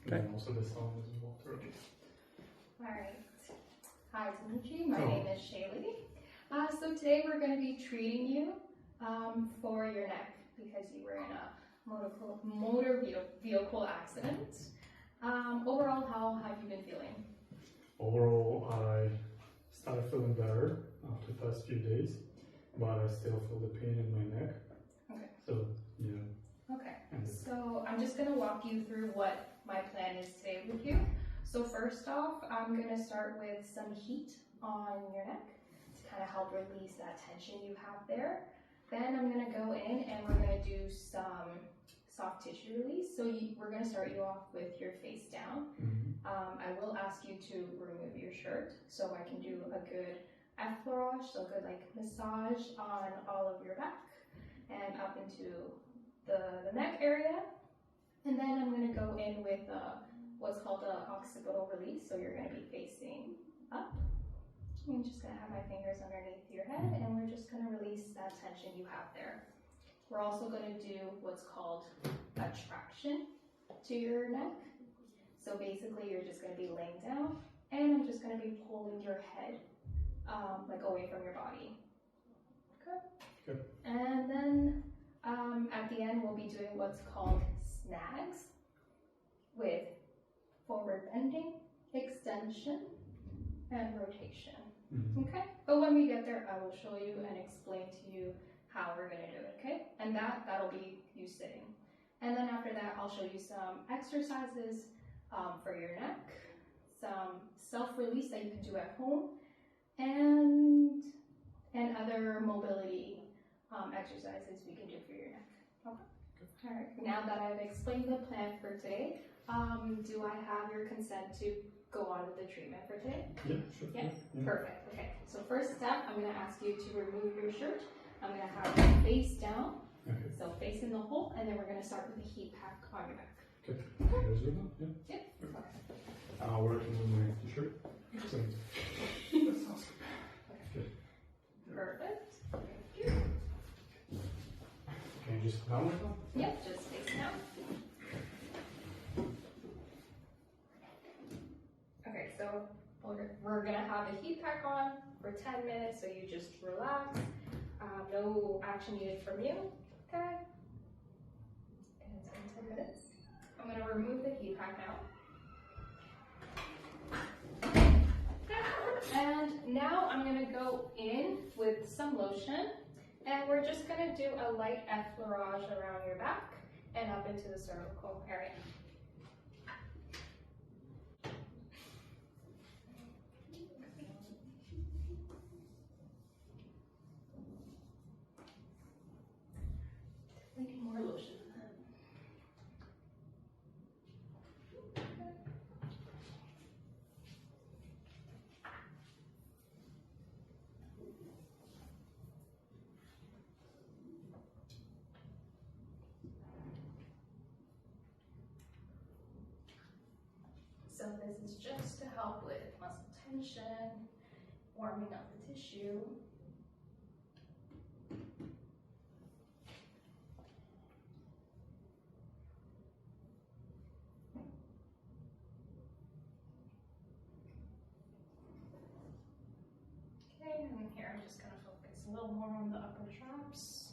Okay. And also the sound is well through. Alright. Hi, Tanuchi. My name is Shaylee. So today we're going to be treating you for your neck because you were in a motor vehicle accident. Overall, how have you been feeling? Overall, I started feeling better after the first few days, but I still feel the pain in my neck. Okay. So, yeah. Okay. So I'm just going to walk you through what my plan is today with you. So first off, I'm going to start with some heat on your neck to kind of help release that tension you have there. Then I'm going to go in and we're going to do some soft tissue release. So we're going to start you off with your face down. I will ask you to remove your shirt so I can do a good effleurage, so a good like massage on all of your back and up into the neck area. And then I'm going to go in with what's called the occipital release. So you're going to be facing up. I'm just going to have my fingers underneath your head and we're just going to release that tension you have there. We're also going to do what's called a traction to your neck. So basically you're just going to be laying down and I'm just going to be pulling your head like away from your body. Okay. Good. And then at the end we'll be doing what's called snags with forward bending, extension, and rotation. Okay? But when we get there, I will show you and explain to you how we're going to do it, okay? And that'll be you sitting. And then after that, I'll show you some exercises for your neck, some self-release that you can do at home, and other mobility exercises we can do for your neck. Okay? All right. Now that I've explained the plan for today, do I have your consent to go on with the treatment for today? Yeah, sure. Yeah? Perfect. Okay. So first step, I'm going to ask you to remove your shirt. I'm going to have you face down. Okay. So facing the hole, and then we're going to start with the heat pack on your back. Okay. Here's it now. Yeah. Yep. Okay. Where can we move the shirt? So, that sounds good. Perfect. Thank you. Can you just come down with them? Yep, just face down. Okay, so we're going to have a heat pack on for 10 minutes, so you just relax. No action needed from you. Okay. And it's been 10 minutes. I'm going to remove the heat pack now. And now I'm going to go in with some lotion. And we're just going to do a light effleurage around your back and up into the cervical area. We need more lotion. So this is just to help with muscle tension, warming up the tissue. Okay, and here I'm just going to focus a little more on the upper traps.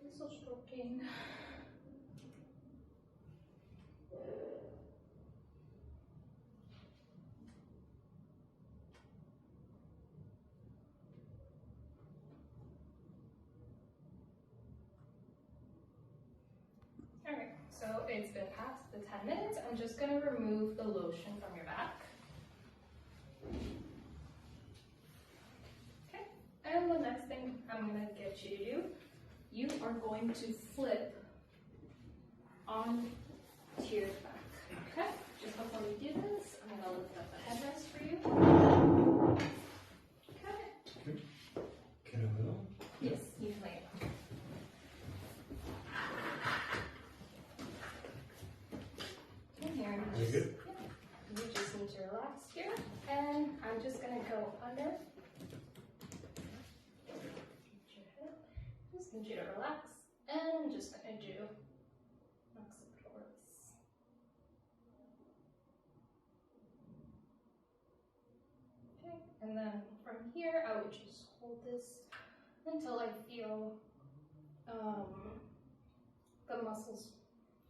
Muscle stroking. Alright, so it's been past the 10 minutes. I'm just going to remove the lotion from your back. Okay, and the next thing I'm going to get you to do, you are going to flip on to your back. Okay, just before we do this, I'm going to lift up the headrest for you. Okay. Okay. Can I lay on? Yes, you can lay it on. And here, Are you good? yeah, you just need to relax here, and I'm just going to go under. Just need you to relax And I'm just gonna do occipital release. Okay, and then from here, I would just hold this until I feel the muscles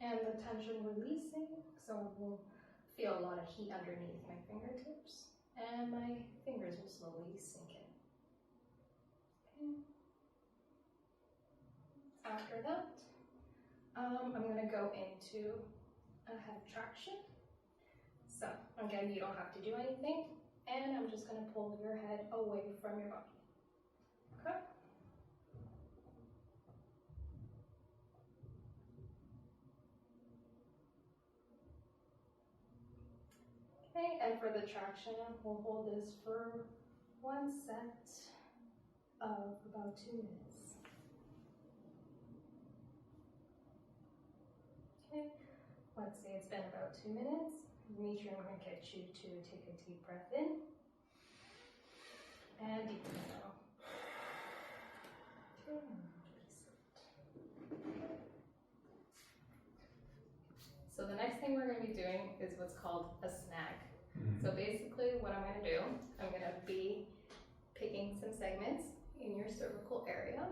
and the tension releasing. So I will feel a lot of heat underneath my fingertips, and my fingers will slowly sink in. Okay. After that, I'm going to go into a head traction. So again, you don't have to do anything, and I'm just going to pull your head away from your body. Okay? Okay, and for the traction, we'll hold this for one set of about 2 minutes. Okay, let's say it's been about 2 minutes. Make sure I'm going to get you to take a deep breath in and deep breath out. Okay, so the next thing we're going to be doing is what's called a snag. So basically what I'm going to do, I'm going to be picking some segments in your cervical area,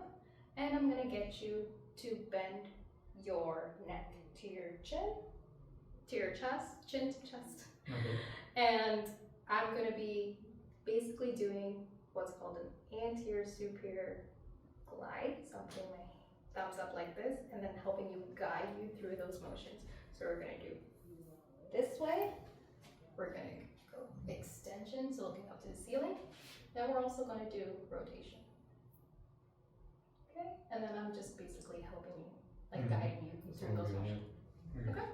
and I'm going to get you to bend your neck to your chin, to your chest, chin to chest. Okay. And I'm going to be basically doing what's called an anterior superior glide. So I'm putting my thumbs up like this and then helping you guide you through those motions. So we're going to do this way. We're going to go extension, so looking up to the ceiling. Then we're also going to do rotation. Okay, and then I'm just basically helping you, like guiding you through those motions. Okay.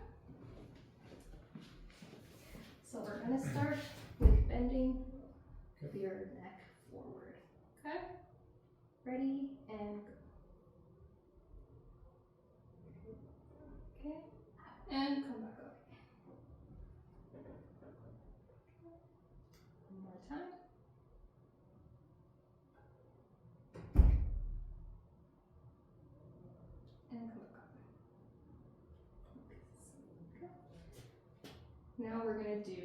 So we're going to start with bending your neck forward. Okay? Ready and go. Okay, and come back up. One more time. And come back up. Okay. Now we're going to do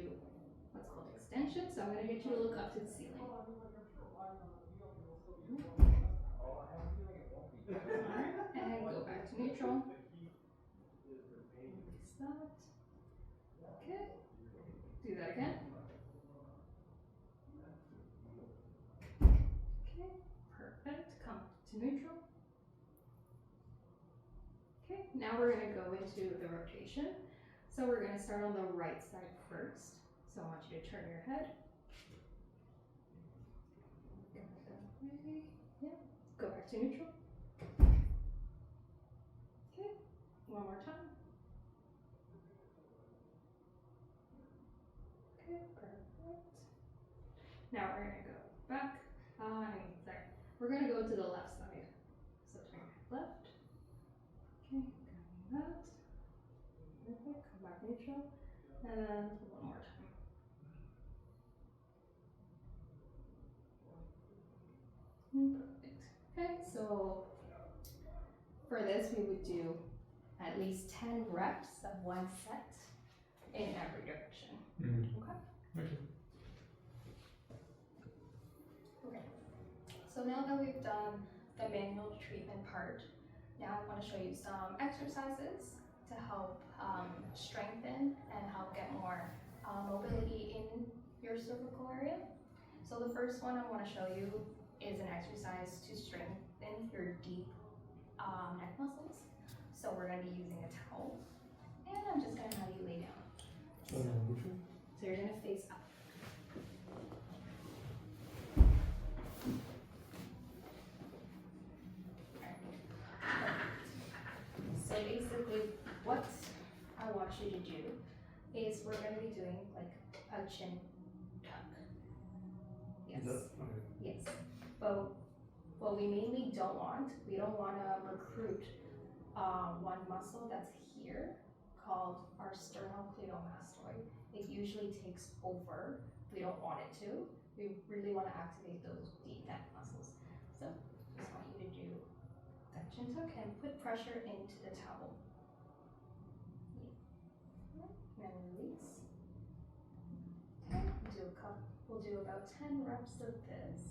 what's called extension. So I'm going to get you to look up to the ceiling. Alright, and go back to neutral. Release that. Okay. Do that again. Okay, perfect. Come to neutral. Okay, now we're going to go into the rotation. So we're going to start on the right side first. So I want you to turn your head. Go that way. Yeah. Go back to neutral. Okay, one more time. Okay, perfect. Now we're going to go back. Sorry. We're going to go to the left side. So turn your head left. Okay, got that. Perfect. Come back neutral. And then one more time. Perfect. Okay, so for this we would do at least 10 reps of one set in every direction. Okay? Okay. So now that we've done the manual treatment part, now I want to show you some exercises to help strengthen and help get more mobility in your cervical area. So the first one I want to show you is an exercise to strengthen your deep neck muscles. So we're going to be using a towel, and I'm just going to have you lay down. So you're going to face up. So basically what I want you to do is we're going to be doing like a chin tuck. Yes. Yes. But what we mainly don't want, we don't want to recruit one muscle that's here called our sternocleidomastoid. It usually takes over. We don't want it to. We really want to activate those deep neck muscles. So just want you to do that chin tuck and put pressure into the towel. Then release. Okay, we'll do about 10 reps of this.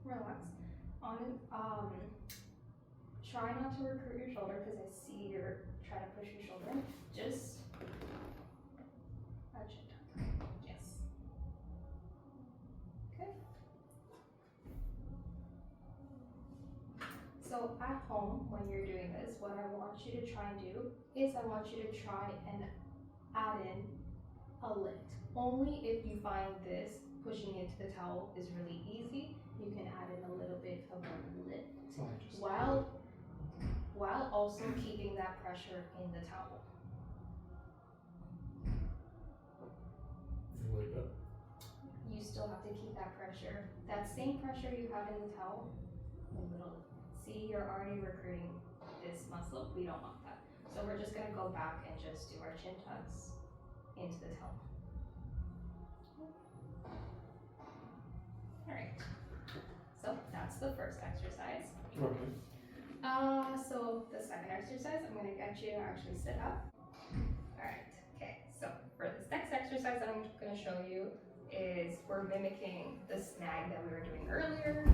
Relax. Try not to recruit your shoulder because I see you're trying to push your shoulder in. Just a chin tuck. Yes. Okay. So at home, when you're doing this, what I want you to try and do is I want you to try and add in a lift. Only if you find this pushing into the towel is really easy, you can add in a little bit of a lift while also keeping that pressure in the towel. Like that. You still have to keep that pressure. That same pressure you have in the towel, see, you're already recruiting this muscle. We don't want that. So we're just gonna go back and just do our chin tucks into the towel. All right. So that's the first exercise. Okay. So the second exercise, I'm gonna get you to actually sit up. All right. Okay. So for this next exercise that I'm gonna show you is we're mimicking the snag that we were doing earlier,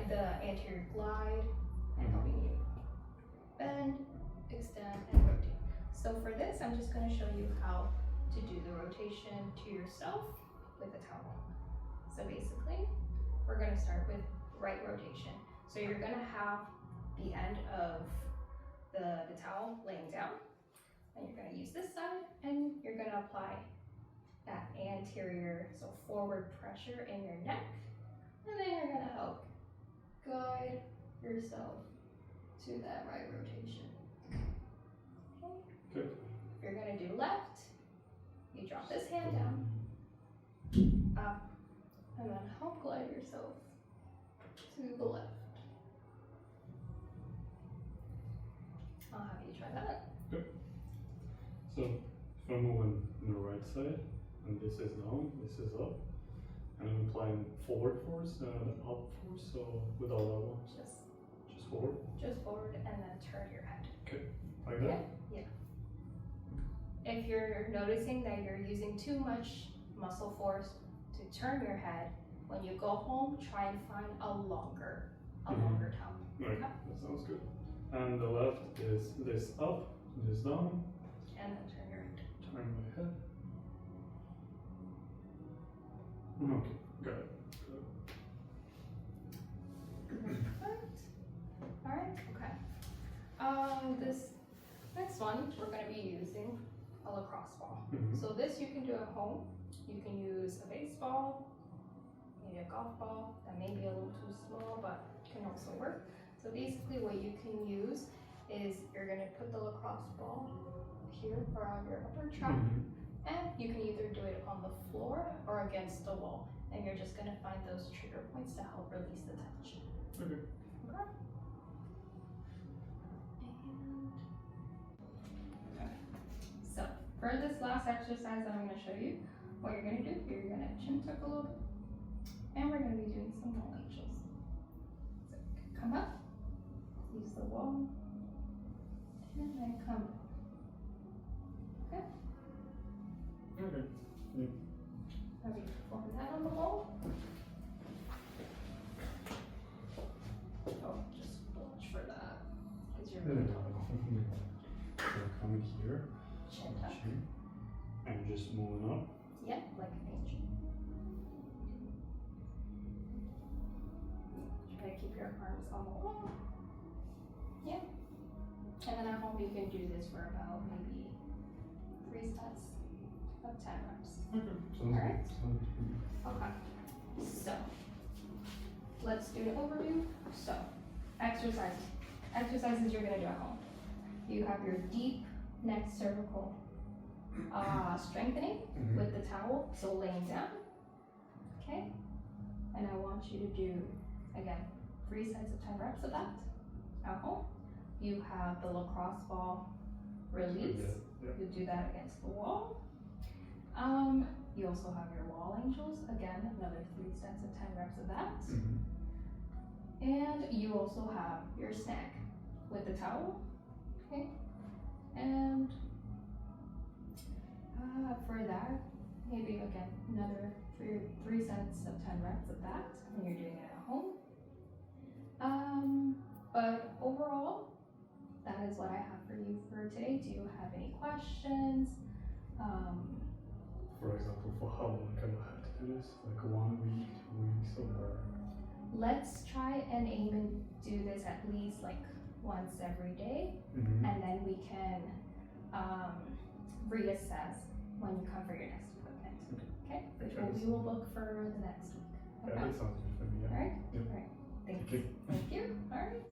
the anterior glide, and helping you bend, extend, and rotate. So for this, I'm just going to show you how to do the rotation to yourself with a towel. So basically, we're going to start with right rotation. So you're going to have the end of the towel laying down, and you're going to use this side, and you're going to apply that anterior, so forward pressure in your neck, and then you're going to help guide yourself to that right rotation. Okay? Good. If you're going to do left, you drop this hand down, up, and then help glide yourself to the left. I'll have you try that. Good. So if I'm moving on the right side, and this is down, this is up, and I'm applying forward force and up force, so without that one, just forward. Just forward and then turn your head. Okay, like that? Yeah. If you're noticing that you're using too much muscle force to turn your head, when you go home, try and find a longer towel. Right, Okay? that sounds good. And the left is this up, this down, And then turn your head. turn my head. Okay, got it. Perfect. Alright, okay. This next one, we're going to be using a lacrosse ball. Mhm. So this you can do at home. You can use a baseball, maybe a golf ball. That may be a little too small, but can also work. So basically what you can use is you're going to put the lacrosse ball here around your upper trap. Mhm. And you can either do it on the floor or against the wall. And you're just going to find those trigger points to help release the tension. Okay. Okay. Okay. So for this last exercise that I'm going to show you, what you're going to do, you're going to chin tuck a little bit. And we're going to be doing some wall angels. So come up, use the wall, and then come up. Okay? Okay. Yeah. Have you performed that on the wall? Oh, just watch for that, because you're really tall. So coming here, Chin tuck. chin, and just moving up. Yeah, like an angel. Try to keep your arms on the wall. Yeah. And then at home you can do this for about maybe 3 sets of 10 reps. Okay. Sounds Alright. good. Sounds good. Okay. So, let's do an overview. So, exercises. Exercises you're going to do at home. You have your deep neck cervical strengthening Mhm. with the towel, so laying down. Okay? And I want you to do, again, 3 sets of 10 reps of that at home. You have the lacrosse ball release. Yeah. You do that against the wall. You also have your wall angels, again, another 3 sets of 10 reps of that. And you also have your snack with the towel, okay? And for that, maybe again, another 3 sets of 10 reps of that, and you're doing it at home. But overall, that is what I have for you for today. Do you have any questions? For example, for how long can I have to do this? Like 1 week, 2 weeks, or? Let's try and aim and do this at least like once every day, and then we can reassess when you come for your next appointment. Okay? We will book for the next week. Yeah, that sounds good for me. Yeah. All right? Yep. All right. Thank you. you. Thank you. All right.